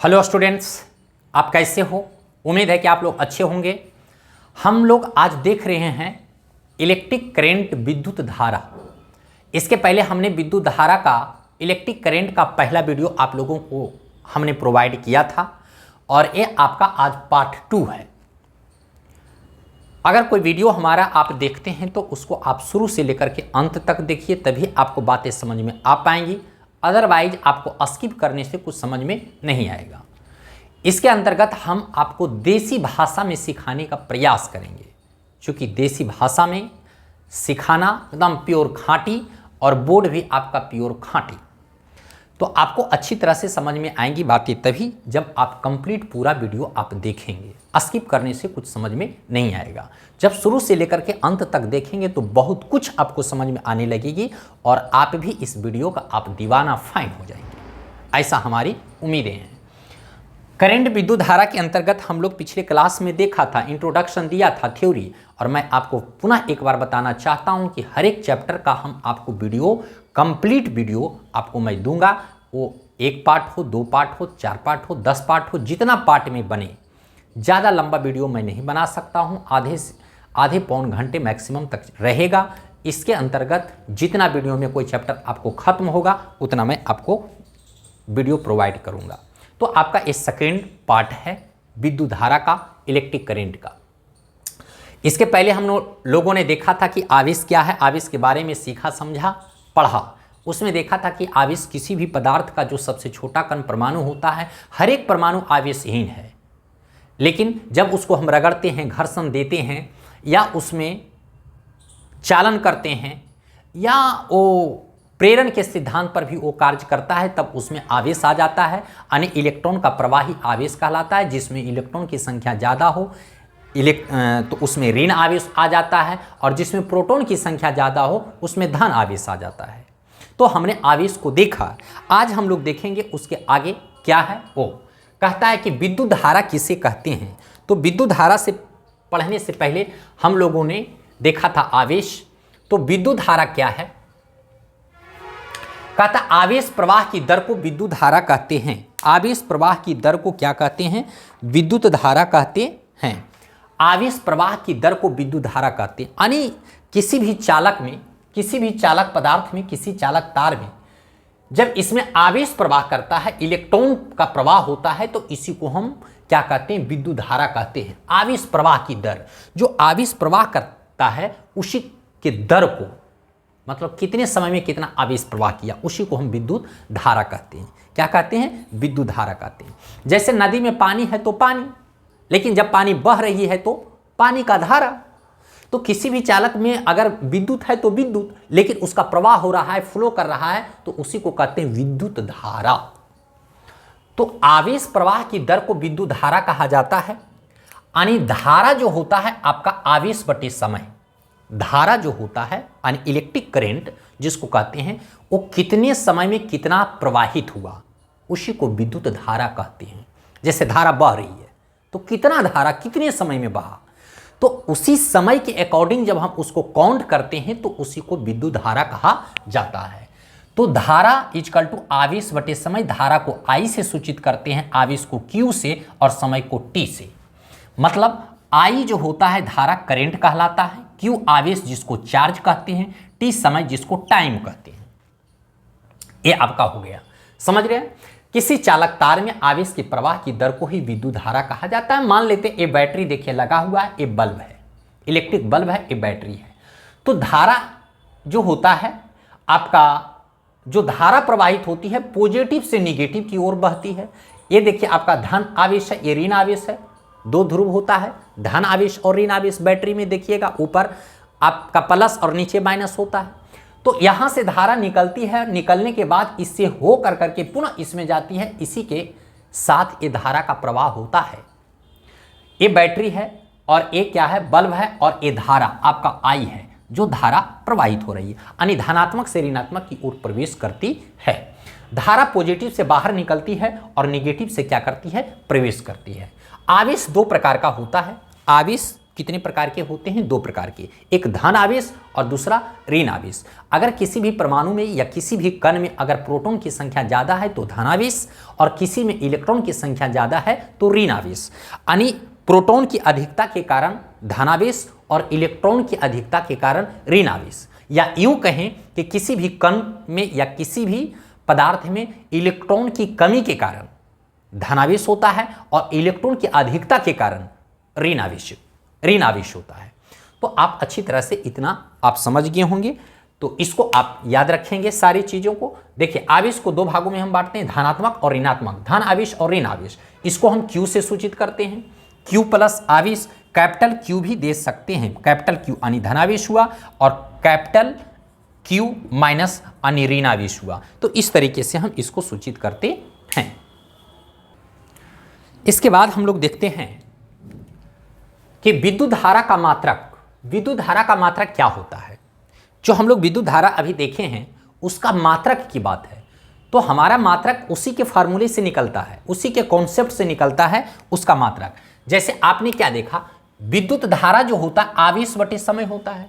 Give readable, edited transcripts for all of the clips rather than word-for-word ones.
Hello students, आप कैसे हो। उम्मीद है कि आप लोग अच्छे होंगे। हम लोग आज देख रहे हैं इलेक्ट्रिक करंट, विद्युत धारा। इसके पहले हमने विद्युत धारा का, इलेक्ट्रिक करंट का पहला वीडियो आप लोगों को हमने प्रोवाइड किया था और ये आपका आज पार्ट 2 है। अगर कोई वीडियो हमारा आप देखते हैं तो उसको आप शुरू से लेकर के अंत तक देखिए, तभी आपको बातें समझ में आ पाएंगी। अदरवाइज आपको स्किप करने से कुछ समझ में नहीं आएगा। इसके अंतर्गत हम आपको देसी भाषा में सिखाने का प्रयास करेंगे, क्योंकि देसी भाषा में सिखाना एकदम प्योर खाँटी और बोर्ड भी आपका प्योर खाँटी, तो आपको अच्छी तरह से समझ में आएंगी बातें तभी जब आप कंप्लीट पूरा वीडियो आप देखेंगे। स्किप करने से कुछ समझ में नहीं आएगा। जब शुरू से लेकर के अंत तक देखेंगे तो बहुत कुछ आपको समझ में आने लगेगी और आप भी इस वीडियो का आप दीवाना फाइन हो जाएंगे, ऐसा हमारी उम्मीदें हैं। करंट विद्युत धारा के अंतर्गत हम लोग पिछले क्लास में देखा था, इंट्रोडक्शन दिया था, थ्योरी, और मैं आपको पुनः एक बार बताना चाहता हूं कि हर एक चैप्टर का हम आपको वीडियो, कंप्लीट वीडियो आपको मैं दूंगा। वो 1 पार्ट हो, 2 पार्ट हो, 4 पार्ट हो, 10 पार्ट हो, जितना पार्ट में बने। ज़्यादा लंबा वीडियो मैं नहीं बना सकता हूँ, आधे पौन घंटे मैक्सिमम तक रहेगा। इसके अंतर्गत जितना वीडियो में कोई चैप्टर आपको खत्म होगा उतना मैं आपको वीडियो प्रोवाइड करूँगा। तो आपका ये सेकेंड पार्ट है विद्युत धारा का, इलेक्ट्रिक करंट का। इसके पहले हम लोगों ने देखा था कि आवेश क्या है, आवेश के बारे में सीखा, समझा, पढ़ा। उसमें देखा था कि आवेश किसी भी पदार्थ का जो सबसे छोटा कण परमाणु होता है, हर एक परमाणु आवेशहीन है, लेकिन जब उसको हम रगड़ते हैं, घर्षण देते हैं या उसमें चालन करते हैं या वो प्रेरण के सिद्धांत पर भी वो कार्य करता है, तब उसमें आवेश आ जाता है। यानी इलेक्ट्रॉन का प्रवाही आवेश कहलाता है। जिसमें इलेक्ट्रॉन की संख्या ज़्यादा हो तो उसमें ऋण आवेश आ जाता है, और जिसमें प्रोटॉन की संख्या ज़्यादा हो उसमें धन आवेश आ जाता है। तो हमने आवेश को देखा। आज हम लोग देखेंगे उसके आगे क्या है। वो कहता है कि विद्युत धारा किसे कहते हैं। तो विद्युत धारा से पढ़ने से पहले हम लोगों ने देखा था आवेश। तो विद्युत धारा क्या है, कहता आवेश प्रवाह की दर को विद्युत धारा कहते हैं। आवेश प्रवाह की दर को क्या कहते हैं? विद्युत धारा कहते हैं। आवेश प्रवाह की दर को विद्युत धारा कहते हैं। यानी किसी भी चालक में, किसी भी चालक पदार्थ में, किसी चालक तार में जब इसमें आवेश प्रवाह करता है, इलेक्ट्रॉन का प्रवाह होता है, तो इसी को हम क्या कहते हैं? विद्युत धारा कहते हैं। आवेश प्रवाह की दर, जो आवेश प्रवाह करता है उसी के दर को, मतलब कितने समय में कितना आवेश प्रवाह किया, उसी को हम विद्युत धारा कहते हैं। क्या कहते हैं? विद्युत धारा कहते हैं। जैसे नदी में पानी है तो पानी, लेकिन जब पानी बह रही है तो पानी का धारा। तो किसी भी चालक में अगर विद्युत है तो विद्युत, लेकिन उसका प्रवाह हो रहा है, फ्लो कर रहा है, तो उसी को कहते हैं विद्युत धारा। तो आवेश प्रवाह की दर को विद्युत धारा कहा जाता है। यानी धारा जो होता है आपका आवेश बटे समय, धारा जो होता है यानी इलेक्ट्रिक करंट जिसको कहते हैं, वो कितने समय में कितना प्रवाहित हुआ, उसी को विद्युत धारा कहते हैं। जैसे धारा बह रही है तो कितना धारा कितने समय में बहा, तो उसी समय के अकॉर्डिंग जब हम उसको काउंट करते हैं तो उसी को विद्युत धारा कहा जाता है। तो धारा इक्वल टू आवेश बटे समय। धारा को I से सूचित करते हैं, आवेश को Q से और समय को T से। मतलब I जो होता है धारा करंट कहलाता है, Q आवेश जिसको चार्ज कहते हैं, T समय जिसको टाइम कहते हैं। ये आपका हो गया, समझ रहे हैं। किसी चालक तार में आवेश के प्रवाह की दर को ही विद्युत धारा कहा जाता है। मान लेते ये बैटरी देखिए लगा हुआ है, ये बल्ब है, इलेक्ट्रिक बल्ब है, ये बैटरी है। तो धारा जो होता है आपका, जो धारा प्रवाहित होती है पॉजिटिव से निगेटिव की ओर बहती है। ये देखिए आपका धन आवेश है, ये ऋण आवेश है। 2 ध्रुव होता है, धन आवेश और ऋण आवेश। बैटरी में देखिएगा ऊपर आपका प्लस और नीचे माइनस होता है। तो यहाँ से धारा निकलती है, निकलने के बाद इससे हो कर करके पुनः इसमें जाती है, इसी के साथ ये धारा का प्रवाह होता है। ये बैटरी है और ये क्या है? बल्ब है, और ये धारा आपका I है जो धारा प्रवाहित हो रही है, यानी धनात्मक से ऋणात्मक की ओर प्रवेश करती है। धारा पॉजिटिव से बाहर निकलती है और निगेटिव से क्या करती है? प्रवेश करती है। आवेश 2 प्रकार का होता है। आवेश कितने प्रकार के होते हैं? 2 प्रकार के, एक धन आवेश और दूसरा ऋण आवेश। अगर किसी भी परमाणु में या किसी भी कण में अगर प्रोटॉन की संख्या ज़्यादा है तो धन आवेश, और किसी में इलेक्ट्रॉन की संख्या ज़्यादा है तो ऋण आवेश। यानी प्रोटॉन की अधिकता के कारण धनावेश और इलेक्ट्रॉन की अधिकता के कारण ऋण आवेश। या यूं कहें कि किसी भी कण में या किसी भी पदार्थ में इलेक्ट्रॉन की कमी के कारण धनावेश होता है और इलेक्ट्रॉन की अधिकता के कारण ऋण आवेश होता है। तो आप अच्छी तरह से इतना आप समझ गए होंगे, तो इसको आप याद रखेंगे सारी चीजों को। देखिए, आवेश को 2 भागों में हम बांटते हैं, धनात्मक और ऋणात्मक, धन आवेश और ऋण आवेश। इसको हम Q से सूचित करते हैं, Q प्लस आवेश, कैपिटल Q भी दे सकते हैं, कैपिटल Q यानी धनावेश हुआ और कैपिटल Q माइनस यानी ऋण आवेश हुआ। तो इस तरीके से हम इसको सूचित करते हैं। इसके बाद हम लोग देखते हैं कि विद्युत धारा का मात्रक क्या होता है। जो हम लोग विद्युत धारा अभी देखे हैं उसका मात्रक की बात है, तो हमारा मात्रक उसी के फार्मूले से निकलता है, उसी के कॉन्सेप्ट से निकलता है उसका मात्रक। जैसे आपने क्या देखा, विद्युत धारा जो होता है आवेश बटे समय होता है।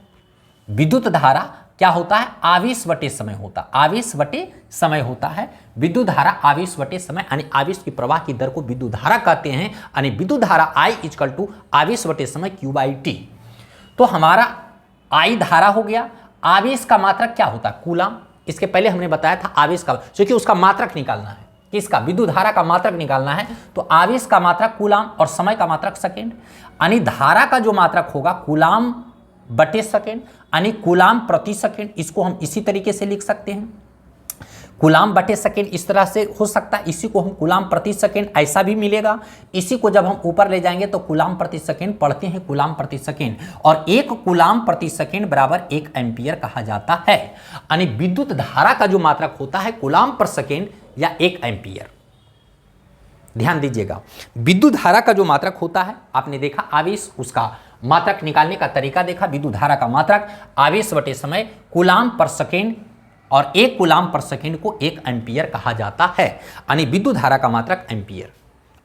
विद्युत धारा क्या होता है? आवेश बटे समय होता है। विद्युत धारा आवेश बटे समय यानी आवेश की प्रवाह की दर को विद्युत धारा कहते हैं। यानी विद्युत धारा I = आवेश बटे समय Q/T। तो हमारा I धारा हो गया। आवेश का मात्रक क्या होता है? कूलाम। इसके पहले हमने बताया था आवेश का, क्योंकि उसका मात्रक निकालना है, किसका? विद्युत धारा का मात्रक निकालना है। तो आवेश का मात्रक कूलाम और समय का मात्रक सेकेंड। यानी धारा का जो मात्रक होगा कूलाम बटे सेकेंड, यानी कूलाम प्रति सेकेंड। इसको हम इसी तरीके से लिख सकते हैं, कूलाम बटे सेकेंड इस तरह से हो सकता है। इसी को हम कूलाम प्रति सेकेंड ऐसा भी मिलेगा। इसी को जब हम ऊपर ले जाएंगे तो कूलाम प्रति सेकेंड पढ़ते हैं, कूलाम प्रति सेकेंड। और 1 कूलाम प्रति सेकेंड बराबर 1 एम्पियर कहा जाता है। यानी विद्युत धारा का जो मात्रक होता है कूलाम पर सेकेंड या 1 एम्पियर। ध्यान दीजिएगा, विद्युत धारा का जो मात्रक होता है, आपने देखा आवेश, उसका मात्रक निकालने का तरीका देखा। विद्युत धारा का मात्रक आवेश बटे समय कूलाम पर सेकेंड, और 1 कूलाम पर सेकेंड को 1 एम्पियर कहा जाता है। यानी विद्युत धारा का मात्रक एम्पियर।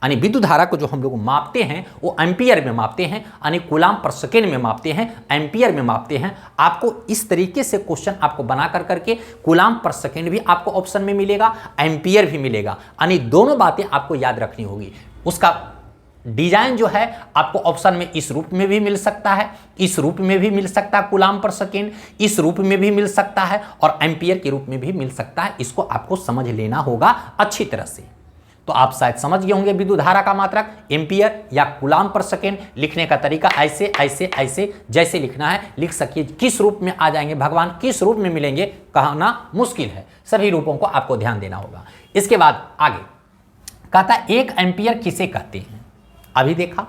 यानी विद्युत धारा को जो हम लोग मापते हैं वो एम्पियर में मापते हैं, यानी कूलाम पर सेकेंड में मापते हैं, एम्पियर में मापते हैं। आपको इस तरीके से क्वेश्चन आपको बना कर करके कूलाम पर सेकेंड भी आपको ऑप्शन में मिलेगा, एम्पियर भी मिलेगा। यानी दोनों बातें आपको याद रखनी होगी। उसका डिजाइन जो है आपको ऑप्शन में इस रूप में भी मिल सकता है, इस रूप में भी मिल सकता है कूलाम पर सेकेंड, इस रूप में भी मिल सकता है और एम्पियर के रूप में भी मिल सकता है। इसको आपको समझ लेना होगा अच्छी तरह से। तो आप शायद समझ गए होंगे विद्युत धारा का मात्रक एम्पियर या कूलाम पर सेकेंड। लिखने का तरीका ऐसे ऐसे ऐसे जैसे लिखना है लिख सकिए। किस रूप में आ जाएंगे भगवान, किस रूप में मिलेंगे कहना मुश्किल है। सभी रूपों को आपको ध्यान देना होगा। इसके बाद आगे कहता है 1 एम्पियर किसे कहते हैं, अभी देखा।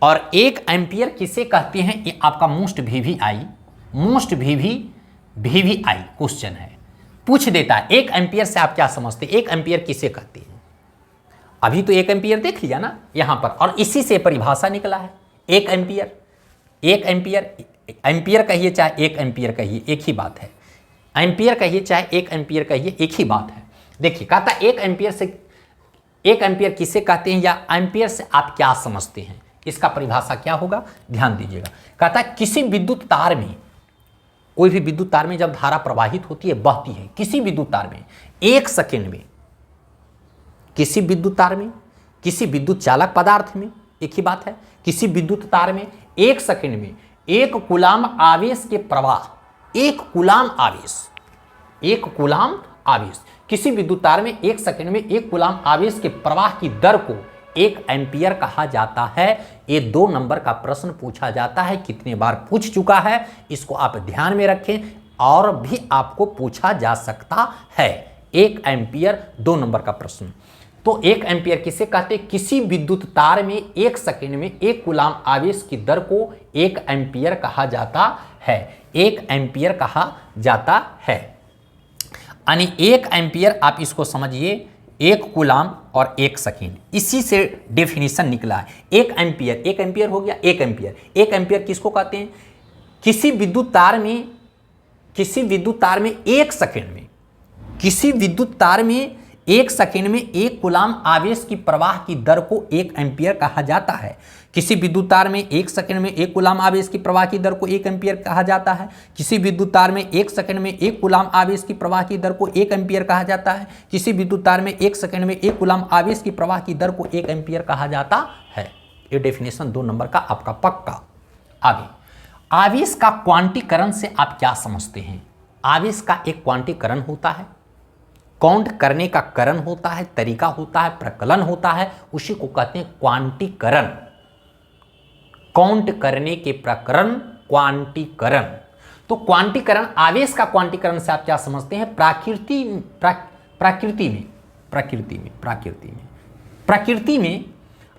और 1 एम्पियर किसे कहते हैं, ये आपका मोस्ट VVI क्वेश्चन है, पूछ देता है 1 एम्पियर से आप क्या समझते हैं, 1 एम्पियर किसे कहते हैं। अभी तो 1 एम्पियर देख लिया ना यहां पर, और इसी से परिभाषा निकला है 1 एम्पियर। 1 एम्पियर कहिए चाहे 1 एम्पियर कहिए एक ही बात है, एम्पियर कहिए चाहे 1 एम्पियर कहिए एक ही बात है। देखिए कहता है 1 एम्पियर किसे कहते हैं या एम्पियर से आप क्या समझते हैं, इसका परिभाषा क्या होगा, ध्यान दीजिएगा। कहता है किसी विद्युत तार में, कोई भी विद्युत तार में जब धारा प्रवाहित होती है, बहती है, किसी विद्युत तार में 1 सेकेंड में, किसी विद्युत तार में, किसी विद्युत चालक पदार्थ में, एक ही बात है, किसी विद्युत तार में 1 सेकेंड में 1 कूलाम आवेश के प्रवाह, 1 कूलाम आवेश, किसी विद्युत तार में 1 सेकेंड में 1 कूलाम आवेश के प्रवाह की दर को 1 एम्पियर कहा जाता है। ये 2 नंबर का प्रश्न पूछा जाता है, कितने बार पूछ चुका है, इसको आप ध्यान में रखें। और भी आपको पूछा जा सकता है। 1 एम्पियर 2 नंबर का प्रश्न। तो 1 एम्पियर किसे कहते हैं, किसी विद्युत तार में 1 सेकेंड में 1 कूलाम आवेश की दर को 1 एम्पियर कहा जाता है, 1 एम्पियर कहा जाता है। यानी 1 एम्पियर आप इसको समझिए, 1 कूलाम और 1 सेकेंड, इसी से डेफिनेशन निकला है। 1 एम्पियर हो गया 1 एम्पियर। 1 एम्पियर किसको कहते हैं, किसी विद्युत तार में 1 सेकेंड में, किसी विद्युत तार में एक सेकंड में एक कूलाम आवेश की प्रवाह की दर को 1 एम्पीयर कहा जाता है। किसी विद्युत तार में एक सेकंड में एक कूलाम आवेश की प्रवाह की दर को 1 एम्पीयर कहा जाता है। किसी विद्युत तार में एक सेकंड में एक कूलाम आवेश की प्रवाह की दर को 1 एम्पीयर कहा जाता है। किसी विद्युत तार में एक सेकंड में एक कूलाम आवेश की प्रवाह की दर को 1 एम्पीयर कहा जाता है। ये डेफिनेशन 2 नंबर का आपका पक्का। आगे, आवेश का क्वांटीकरण से आप क्या समझते हैं? आवेश का एक क्वांटीकरण होता है, काउंट करने का करण होता है, तरीका होता है, प्रकलन होता है, उसी को कहते हैं क्वांटीकरण। काउंट करने के प्रकरण क्वांटीकरण। तो क्वांटीकरण, आवेश का क्वांटीकरण से आप क्या समझते हैं? प्रकृति में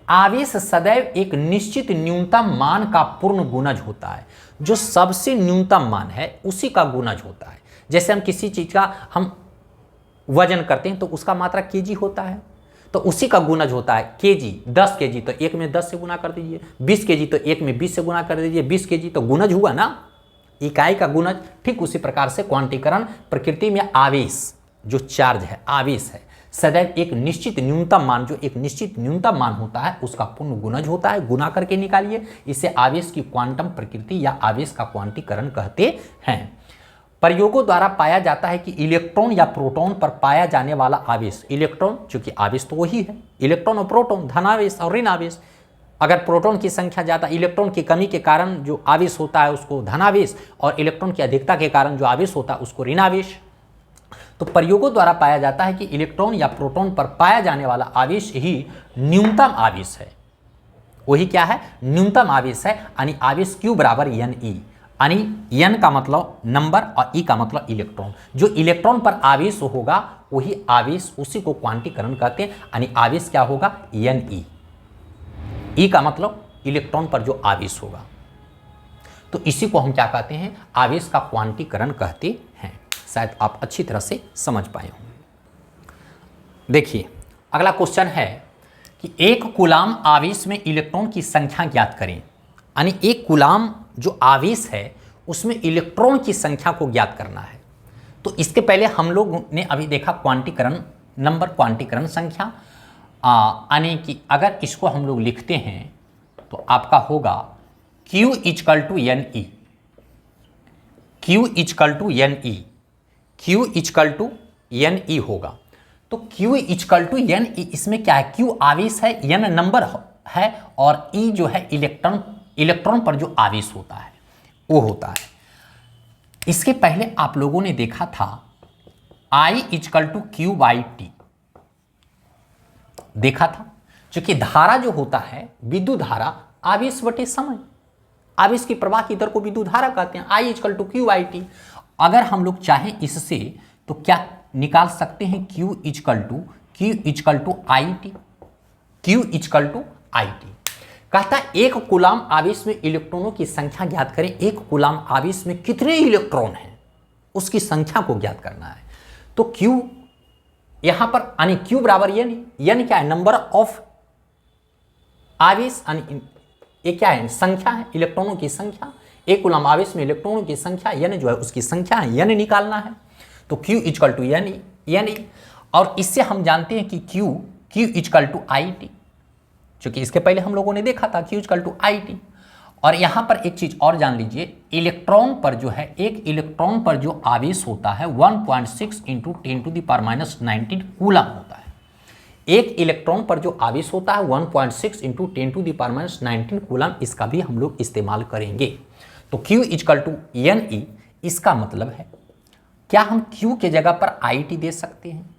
आवेश सदैव एक निश्चित न्यूनतम मान का पूर्ण गुणज होता है। जो सबसे न्यूनतम मान है उसी का गुणज होता है। जैसे हम किसी चीज का हम वजन करते हैं तो उसका मात्रा केजी होता है, तो उसी का गुणज होता है केजी। 10 केजी तो 1 में 10 से गुना कर दीजिए, 20 केजी तो 1 में 20 से गुना कर दीजिए, 20 केजी तो गुणज हुआ ना, इकाई का गुणज। ठीक उसी प्रकार से क्वांटीकरण, प्रकृति में आवेश जो चार्ज है, आवेश है, सदैव एक निश्चित न्यूनतम मान, जो एक निश्चित न्यूनतम मान होता है उसका पूर्ण गुणज होता है। गुना करके निकालिए, इसे आवेश की क्वांटम प्रकृति या आवेश का क्वांटीकरण कहते हैं। प्रयोगों द्वारा पाया जाता है कि इलेक्ट्रॉन या प्रोटॉन पर पाया जाने वाला आवेश, इलेक्ट्रॉन चूंकि आवेश तो वही है, इलेक्ट्रॉन और प्रोटॉन, धनावेश और ऋण आवेश। अगर प्रोटॉन की संख्या ज़्यादा, इलेक्ट्रॉन की कमी के कारण जो आवेश होता है उसको धनावेश, और इलेक्ट्रॉन की अधिकता के कारण जो आवेश होता है उसको ऋणावेश। तो प्रयोगों द्वारा पाया जाता है कि इलेक्ट्रॉन या प्रोटॉन पर पाया जाने वाला आवेश ही न्यूनतम आवेश है। वही क्या है? न्यूनतम आवेश है। यानी आवेश Q बराबर NE, यानी N का मतलब नंबर और E का मतलब इलेक्ट्रॉन। जो इलेक्ट्रॉन पर आवेश होगा वही आवेश, उसी को क्वांटीकरण कहते हैं। यानी आवेश क्या होगा? NE। E का मतलब इलेक्ट्रॉन पर जो आवेश होगा, तो इसी को हम क्या कहते हैं? आवेश का क्वांटीकरण कहते हैं। शायद आप अच्छी तरह से समझ पाए होंगे। देखिए, अगला क्वेश्चन है कि एक कूलाम आवेश में इलेक्ट्रॉन की संख्या ज्ञात करें। यानी एक कूलाम जो आवेश है उसमें इलेक्ट्रॉन की संख्या को ज्ञात करना है। तो इसके पहले हम लोग ने अभी देखा क्वांटीकरण नंबर, क्वांटीकरण संख्या, यानी कि अगर इसको हम लोग लिखते हैं तो आपका होगा Q = NE, Q = NE, Q = NE होगा। तो Q = NE, इसमें क्या है? Q आवेश है, N नंबर है, और E जो है इलेक्ट्रॉन पर जो आवेश होता है वो होता है। इसके पहले आप लोगों ने देखा था I = Q/T, देखा था। क्योंकि धारा जो होता है, विद्युत धारा, आवेश बटे समय, आवेश की प्रवाह की दर को विद्युत धारा कहते हैं। I = Q/T। अगर हम लोग चाहें इससे तो क्या निकाल सकते हैं? Q = IT, Q = IT। कहता है एक कूलाम आवेश में इलेक्ट्रॉनों की संख्या ज्ञात करें। एक कूलाम आवेश में कितने इलेक्ट्रॉन हैं उसकी संख्या को ज्ञात करना है। तो Q यहां पर, यानी Q बराबर N क्या है? नंबर ऑफ आवेश, यानी ये क्या है? संख्या है, इलेक्ट्रॉनों की संख्या। एक कूलाम आवेश में इलेक्ट्रॉनों की संख्या N जो है उसकी संख्या है, N निकालना है। तो Q = NE। और इससे हम जानते हैं कि Q = IT, क्योंकि इसके पहले हम लोगों ने देखा था Q = IT। और यहां पर एक चीज और जान लीजिए, इलेक्ट्रॉन पर जो है, एक इलेक्ट्रॉन पर जो आवेश होता है 1.6 × 10⁻19 कूलम होता है। एक इलेक्ट्रॉन पर जो आवेश होता है 1.6 × 10⁻19 कूलम, इसका भी हम लोग इस्तेमाल करेंगे। तो Q = NE, इसका मतलब है क्या हम Q के जगह पर IT दे सकते हैं?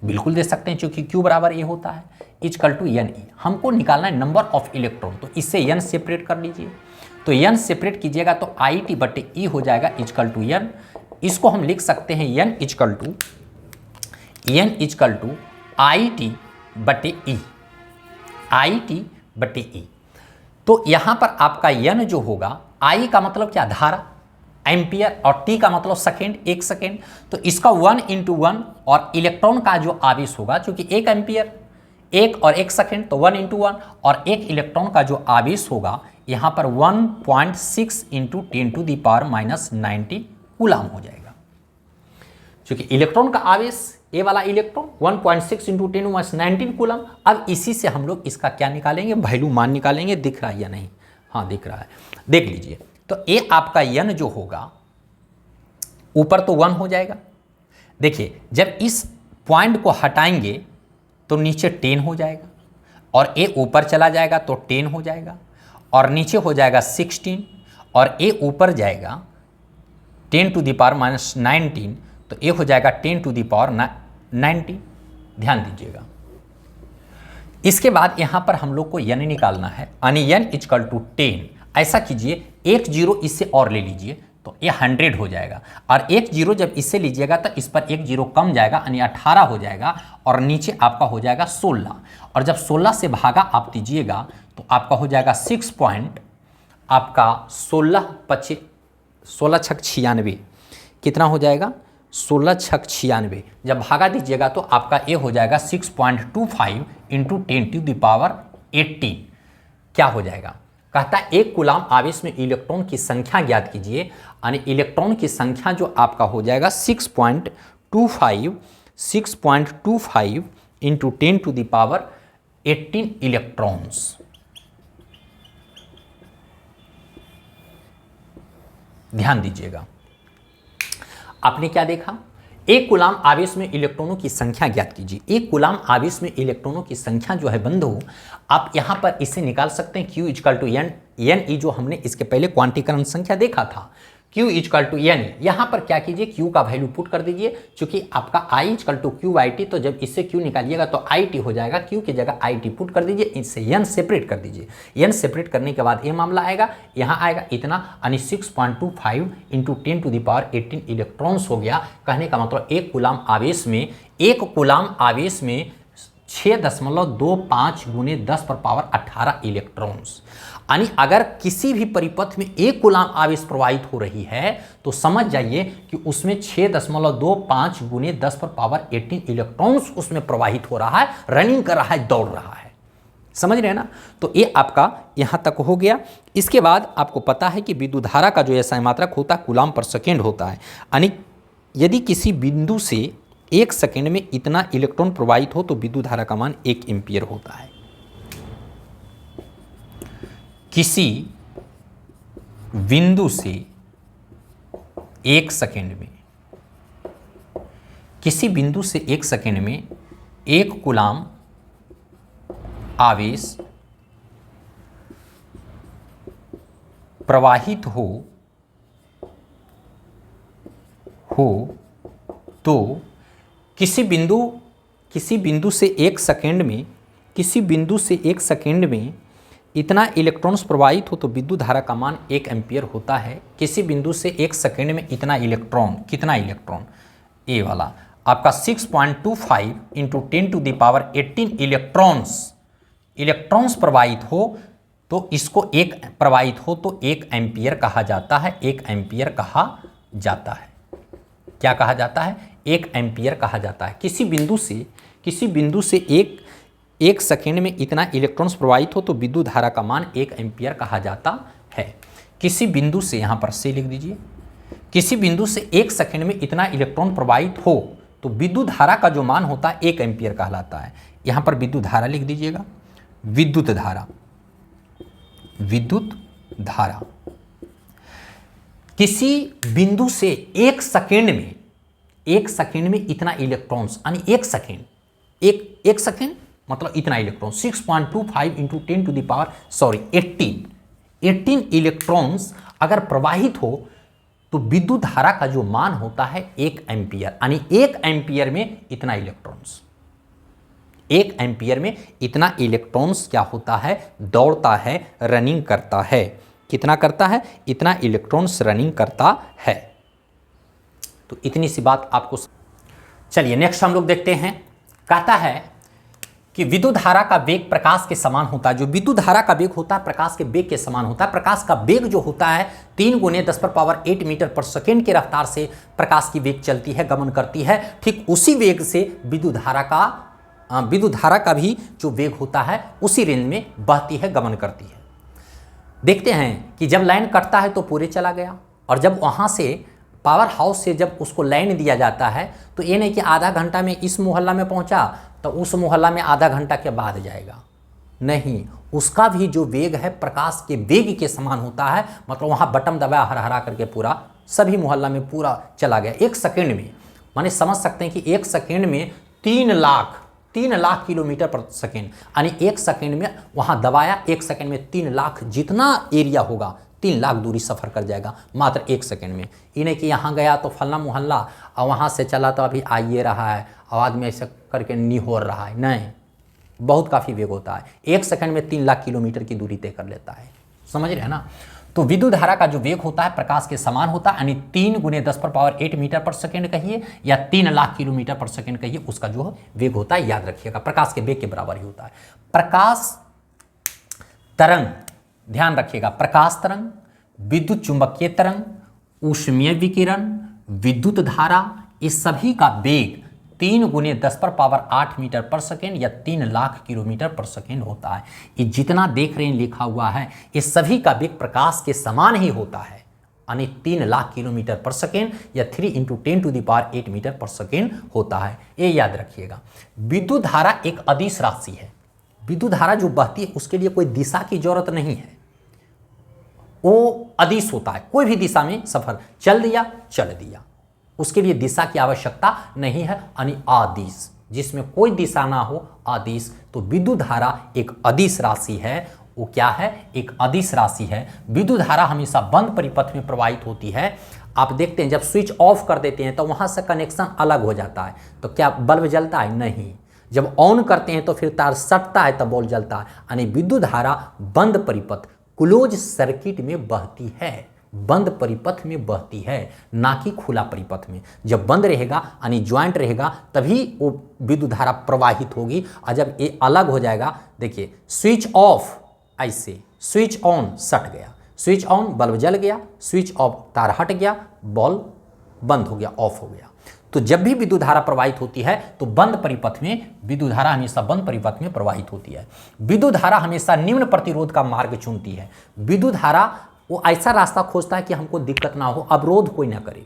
बिल्कुल दे सकते हैं, क्योंकि Q बराबर ये होता है =NE। हमको निकालना है नंबर ऑफ इलेक्ट्रॉन, तो इससे N सेपरेट कर लीजिए। तो N सेपरेट कीजिएगा तो IT बटे E हो जाएगा =N। इसको हम लिख सकते हैं N = IT बटे E, IT बटे E। तो यहां पर आपका N जो होगा, I का मतलब क्या? धारा, एम्पियर, और T का मतलब सेकेंड, 1 सेकेंड। तो इसका 1 × 1, और इलेक्ट्रॉन का जो आवेश होगा, चूंकि 1 एम्पियर, 1 और 1 सेकेंड, तो 1 × 1, और एक इलेक्ट्रॉन का जो आवेश होगा यहाँ पर 1.6 × 10⁻⁹ कूलम हो जाएगा। क्योंकि इलेक्ट्रॉन का आवेश ए वाला इलेक्ट्रॉन 1.6 इंटू 10⁻19 कूलम। अब इसी से हम लोग इसका क्या निकालेंगे, वैल्यू मान निकालेंगे। दिख रहा है या नहीं? हाँ दिख रहा है, देख लीजिए। तो ए आपका n जो होगा ऊपर तो 1 हो जाएगा। देखिए जब इस पॉइंट को हटाएंगे तो नीचे 10 हो जाएगा, और ए ऊपर चला जाएगा तो 10 हो जाएगा, और नीचे हो जाएगा 16, और ए ऊपर जाएगा 10 टू द पावर -19, तो ए हो जाएगा 10 टू द पावर 90। ध्यान दीजिएगा। इसके बाद यहां पर हम लोग को n निकालना है, यानी n इक्वल टू 10। ऐसा कीजिए, एक जीरो इससे और ले लीजिए तो ये 100 हो जाएगा, और एक जीरो जब इससे लीजिएगा तो इस पर एक जीरो कम जाएगा, यानी 18 हो जाएगा, और नीचे आपका हो जाएगा 16। और जब 16 से भागा आप दीजिएगा तो आपका हो जाएगा 6 पॉइंट, आपका 16 छक 96, कितना हो जाएगा? 16 छक 96। जब भागा दीजिएगा तो आपका ए हो जाएगा 6.25 इंटू 10 टू द पावर 18। क्या हो जाएगा? कहता है एक कूलाम आवेश में इलेक्ट्रॉन की संख्या ज्ञात कीजिए, यानी इलेक्ट्रॉन की संख्या जो आपका हो जाएगा 6.25 into 10 to the power 18 electrons. ध्यान दीजिएगा, आपने क्या देखा? एक कूलाम आवेश में इलेक्ट्रॉनों की संख्या ज्ञात कीजिए। एक कूलाम आवेश में इलेक्ट्रॉनों की संख्या जो है बंधु, आप यहां पर इसे निकाल सकते हैं। Q इक्वल टू एन, ई जो हमने इसके पहले क्वांटीकरण संख्या देखा था, Q इक्वल टू एन। यहां पर क्या कीजिए, Q का वैल्यू पुट कर दीजिए। चूंकि आपका I इक्वल टू QIT, तो जब इससे Q निकालिएगा तो IT हो जाएगा। Q की जगह IT पुट कर दीजिए, इससे n सेपरेट कर दीजिए। n सेपरेट करने के बाद ये मामला आएगा, यहाँ आएगा इतना, यानी 6.25 into 10 to the power 18 electrons हो गया। कहने का मतलब एक कूलाम आवेश में 6.25 गुने 10 पर पावर 18 इलेक्ट्रॉन्स। यानी अगर किसी भी परिपथ में एक कूलाम आवेश प्रवाहित हो रही है तो समझ जाइए कि उसमें 6.25 गुने 10 पर पावर 18 इलेक्ट्रॉन्स उसमें प्रवाहित हो रहा है, रनिंग कर रहा है, दौड़ रहा है। समझ रहे हैं ना? तो ये आपका यहां तक हो गया। इसके बाद आपको पता है कि विद्युत धारा का जो ऐसा मात्रक होता है कूलाम पर सेकेंड होता है, यानी यदि किसी बिंदु से 1 सेकेंड में इतना इलेक्ट्रॉन प्रवाहित हो तो विद्युत धारा का मान 1 एम्पीयर होता है। किसी बिंदु से 1 सेकेंड में 1 कूलाम आवेश प्रवाहित हो तो किसी बिंदु से 1 सेकेंड में इतना इलेक्ट्रॉन्स प्रवाहित हो तो विद्युत धारा का मान 1 एम्पीयर होता है। किसी बिंदु से 1 सेकेंड में इतना इलेक्ट्रॉन, कितना इलेक्ट्रॉन? ए वाला आपका 6.25 into 10 to the power 18 electrons प्रवाहित हो तो इसको प्रवाहित हो तो 1 एम्पीयर कहा जाता है। 1 एम्पीयर कहा जाता है। क्या कहा जाता है? 1 एम्पीयर कहा जाता है। किसी बिंदु से एक सेकेंड में इतना इलेक्ट्रॉन्स प्रवाहित हो तो विद्युत धारा का मान 1 एम्पीयर कहा जाता है। किसी बिंदु से, यहां पर से लिख दीजिए, किसी बिंदु से 1 सेकेंड में इतना इलेक्ट्रॉन प्रवाहित हो तो विद्युत धारा का जो मान होता है 1 एम्पीयर कहलाता है। यहां पर विद्युत धारा लिख दीजिएगा। विद्युत धारा किसी बिंदु से 1 सेकेंड में इतना इलेक्ट्रॉन्स, यानी 1 सेकेंड मतलब इतना electron 6.25 into 10 to the power 18 electrons अगर प्रवाहित हो तो विद्युत धारा का जो मान होता है 1 एम्पीयर, यानी 1 एम्पीयर में इतना इलेक्ट्रॉन्स, 1 एम्पीयर में इतना इलेक्ट्रॉन्स क्या होता है? दौड़ता है, रनिंग करता है। कितना करता है? इतना इलेक्ट्रॉन्स रनिंग करता है। तो इतनी सी बात आपको। चलिए नेक्स्ट हम लोग देखते हैं। कहता है कि विद्युत धारा का वेग प्रकाश के समान होता है। जो विद्युत धारा का वेग होता है प्रकाश के वेग के समान होता है। प्रकाश का वेग जो होता है 3 गुने 10 पर पावर 8 मीटर पर सेकेंड की रफ्तार से प्रकाश की वेग चलती है, गमन करती है। ठीक उसी वेग से विद्युत धारा का भी जो वेग होता है उसी रेंज में बहती है, गमन करती है। देखते हैं कि जब लाइन कटता है तो पूरे चला गया, और जब वहां से पावर हाउस से जब उसको लाइन दिया जाता है तो ये नहीं कि आधा घंटा में इस मोहल्ला में पहुंचा तो उस मोहल्ला में आधा घंटा के बाद जाएगा, नहीं, उसका भी जो वेग है प्रकाश के वेग के समान होता है। मतलब वहाँ बटन दबाया हर हरा करके पूरा सभी मोहल्ला में पूरा चला गया 1 सेकेंड में। माने समझ सकते हैं कि 1 सेकेंड में 3 लाख किलोमीटर पर सेकेंड, यानी 1 सेकेंड में वहाँ दबाया, 1 सेकेंड में 3 लाख, जितना एरिया होगा 3 लाख दूरी सफ़र कर जाएगा मात्र 1 सेकेंड में। ये नहीं कि यहाँ गया तो फलना मोहल्ला और वहाँ से चला तो अभी आइए रहा है आवाज़ में ऐसे करके निहोर रहा है, नहीं, बहुत काफ़ी वेग होता है। 1 सेकेंड में 3 लाख किलोमीटर की दूरी तय कर लेता है, समझ रहे हैं ना। तो विद्युत धारा का जो वेग होता है प्रकाश के समान होता है, यानी 3 × 10⁸ मीटर पर सेकेंड कहिए या 3 लाख किलोमीटर पर सेकेंड कहिए, उसका जो वेग होता है याद रखिएगा प्रकाश के वेग के बराबर ही होता है। प्रकाश तरंग, ध्यान रखिएगा, प्रकाश तरंग, विद्युत चुंबकीय तरंग, ऊष्मीय विकिरण, विद्युत धारा, इस सभी का वेग 3 × 10⁸ मीटर पर सेकेंड या 3 लाख किलोमीटर पर सेकेंड होता है। ये जितना देख रहे हैं लिखा हुआ है ये सभी का वेग प्रकाश के समान ही होता है, यानी 3 लाख किलोमीटर पर सेकेंड या 3 × 10⁸ मीटर पर सेकेंड होता है, ये याद रखिएगा। विद्युत धारा एक अदिश राशि है। विद्युत धारा जो बहती है उसके लिए कोई दिशा की जरूरत नहीं है, वो अदिश होता है, कोई भी दिशा में सफर चल दिया, उसके लिए दिशा की आवश्यकता नहीं है, यानी आदिश, जिसमें कोई दिशा ना हो, आदिश। तो विद्युत धारा एक अदिश राशि है। वो क्या है? एक अदिश राशि है। विद्युत धारा हमेशा बंद परिपथ में प्रवाहित होती है। आप देखते हैं जब स्विच ऑफ कर देते हैं तो वहां से कनेक्शन अलग हो जाता है, तो क्या बल्ब जलता है? नहीं। जब ऑन करते हैं तो फिर तार सटता है तब बल्ब जलता है, यानी विद्युत धारा बंद परिपथ, क्लोज सर्किट में बहती है, बंद परिपथ में बहती है, ना कि खुला परिपथ में। जब बंद रहेगा यानी ज्वाइंट रहेगा तभी वो विद्युत धारा प्रवाहित होगी, और जब ये अलग हो जाएगा, देखिए स्विच ऑफ ऐसे, स्विच ऑन सट गया, स्विच ऑन बल्ब जल गया, स्विच ऑफ तार हट गया, बल्ब बंद हो गया, ऑफ हो गया। तो जब भी विद्युत धारा प्रवाहित होती है तो बंद परिपथ में, विद्युत धारा हमेशा बंद परिपथ में प्रवाहित होती है। विद्युत धारा हमेशा निम्न प्रतिरोध का मार्ग चुनती है। विद्युत धारा वो ऐसा रास्ता खोजता है कि हमको दिक्कत ना हो, अवरोध कोई ना करे।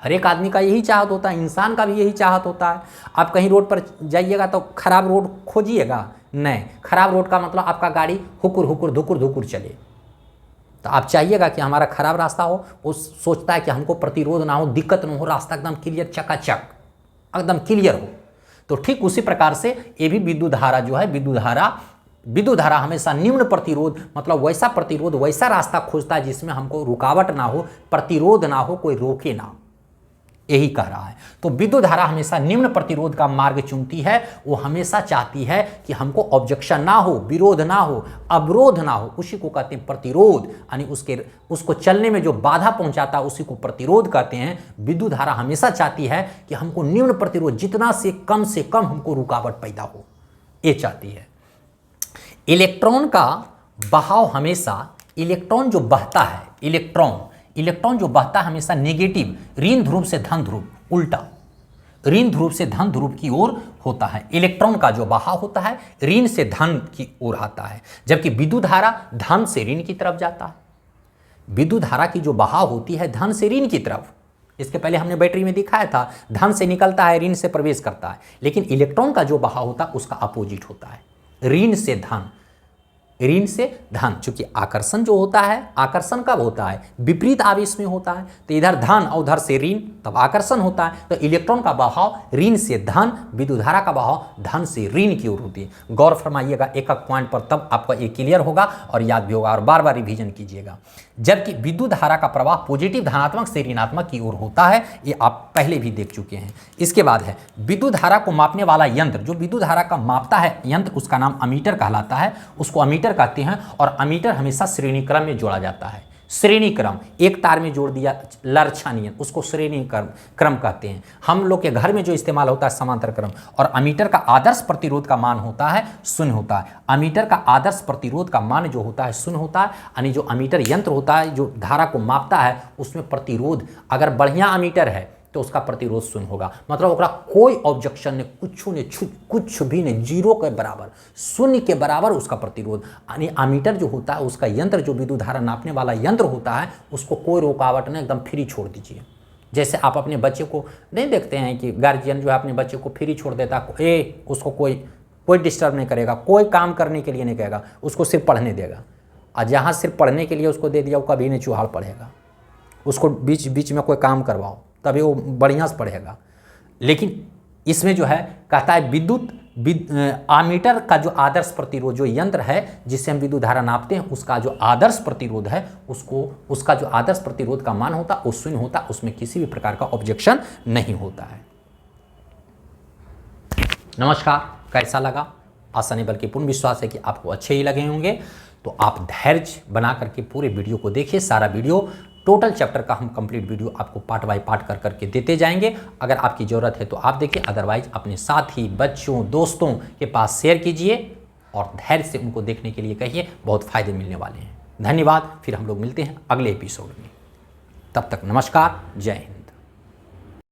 हर एक आदमी का यही चाहत होता है, इंसान का भी यही चाहत होता है। आप कहीं रोड पर जाइएगा तो खराब रोड खोजिएगा? नहीं। खराब रोड का मतलब आपका गाड़ी हुकुर हुकुर धुकुर धुकुर चले, तो आप चाहिएगा कि हमारा खराब रास्ता हो। वो सोचता है कि हमको प्रतिरोध ना हो, दिक्कत ना हो, रास्ता एकदम क्लियर, चकाचक एकदम क्लियर हो। तो ठीक उसी प्रकार से ये भी विद्युत धारा जो है, विद्युत धारा हमेशा निम्न प्रतिरोध, मतलब वैसा प्रतिरोध, वैसा रास्ता खोजता है जिसमें हमको रुकावट ना हो, प्रतिरोध ना हो, कोई रोके ना, यही कह रहा है। तो विद्युत धारा हमेशा निम्न प्रतिरोध का मार्ग चुनती है। वो हमेशा चाहती है कि हमको ऑब्जेक्शन ना हो, विरोध ना हो, अवरोध ना हो, उसी को कहते हैं प्रतिरोध, यानी उसको चलने में जो बाधा पहुंचाता है उसी को प्रतिरोध कहते हैं। विद्युत धारा हमेशा चाहती है कि हमको निम्न प्रतिरोध, जितना से कम हमको रुकावट पैदा हो, ये चाहती है। इलेक्ट्रॉन का बहाव हमेशा, इलेक्ट्रॉन जो बहता है, इलेक्ट्रॉन जो बहता है हमेशा नेगेटिव, ऋण ध्रुव से धन ध्रुव, उल्टा ऋण ध्रुव से धन ध्रुव की ओर होता है। इलेक्ट्रॉन का जो बहाव होता है ऋण से धन की ओर आता है, जबकि विद्युत धारा धन से ऋण की तरफ जाता है। विद्युत धारा की जो बहाव होती है धन से ऋण की तरफ, इसके पहले हमने बैटरी में दिखाया था, धन से निकलता है, ऋण से प्रवेश करता है। लेकिन इलेक्ट्रॉन का जो बहाव होता है उसका अपोजिट होता है, ऋण से धन, ऋण से धन। चूंकि आकर्षण जो होता है, आकर्षण कब होता है? विपरीत आवेश में होता है। तो इधर धन और उधर से ऋण, तब आकर्षण होता है। तो इलेक्ट्रॉन का बहाव ऋण से धन, विद्युत धारा का बहाव धन से ऋण की ओर होती है। गौर फरमाइएगा एक एक पॉइंट पर, तब आपका ये क्लियर होगा और याद भी होगा, और बार बार रिवीजन कीजिएगा। जबकि विद्युत धारा का प्रवाह पॉजिटिव, धनात्मक से ऋणात्मक की ओर होता है, ये आप पहले भी देख चुके हैं। इसके बाद है विद्युत धारा को मापने वाला यंत्र, जो विद्युत धारा का मापता है यंत्र, उसका नाम अमीटर कहलाता है, उसको अमीटर कहते हैं। और अमीटर हमेशा श्रेणी क्रम में जोड़ा जाता है। श्रेणी क्रम, एक तार में जोड़ दिया लरछानियन, उसको श्रेणी क्रम कहते हैं। हम लोग के घर में जो इस्तेमाल होता है समांतर क्रम। और अमीटर का आदर्श प्रतिरोध का मान होता है 0 होता है। अमीटर का आदर्श प्रतिरोध का मान जो होता है 0 होता है, यानी जो अमीटर यंत्र होता है जो धारा को मापता है उसमें प्रतिरोध, अगर बढ़िया अमीटर है तो उसका प्रतिरोध 0 होगा, मतलब ओकरा कोई ऑब्जेक्शन नहीं, कुछ भी नहीं, 0 के बराबर, 0 के बराबर उसका प्रतिरोध। यानी अमीटर जो होता है, उसका यंत्र, जो विद्युत धारा नापने वाला यंत्र होता है, उसको कोई रुकावट नहीं, एकदम फ्री छोड़ दीजिए, जैसे आप अपने बच्चे को नहीं देखते हैं कि गार्जियन जो है अपने बच्चे को फ्री छोड़ देता, उसको कोई डिस्टर्ब नहीं करेगा, कोई काम करने के लिए नहीं कहेगा, उसको सिर्फ पढ़ने देगा। और जहाँ सिर्फ पढ़ने के लिए उसको दे दिया, वो कभी नहीं चूहाड़ पढ़ेगा। उसको बीच बीच में कोई काम करवाओ तभी वो बढ़िया से पढ़ेगा। लेकिन इसमें जो है कहता है विद्युत आमीटर का जो आदर्श प्रतिरोध, जो यंत्र है जिससे हम विद्युत धारा नापते हैं, उसका जो आदर्श प्रतिरोध है, उसका जो आदर्श प्रतिरोध का मान होता वो शून्य होता, उसमें किसी भी प्रकार का ऑब्जेक्शन नहीं होता है। नमस्कार, कैसा लगा? आशा नहीं बल्कि पूर्ण विश्वास है कि आपको अच्छे ही लगे होंगे। तो आप धैर्य बना करके पूरे वीडियो को देखिए। सारा वीडियो टोटल चैप्टर का हम कंप्लीट वीडियो आपको पार्ट बाय पार्ट कर करके देते जाएंगे। अगर आपकी ज़रूरत है तो आप देखिए, अदरवाइज अपने साथी, बच्चों, दोस्तों के पास शेयर कीजिए और धैर्य से उनको देखने के लिए कहिए, बहुत फ़ायदे मिलने वाले हैं। धन्यवाद। फिर हम लोग मिलते हैं अगले एपिसोड में। तब तक नमस्कार, जय हिंद।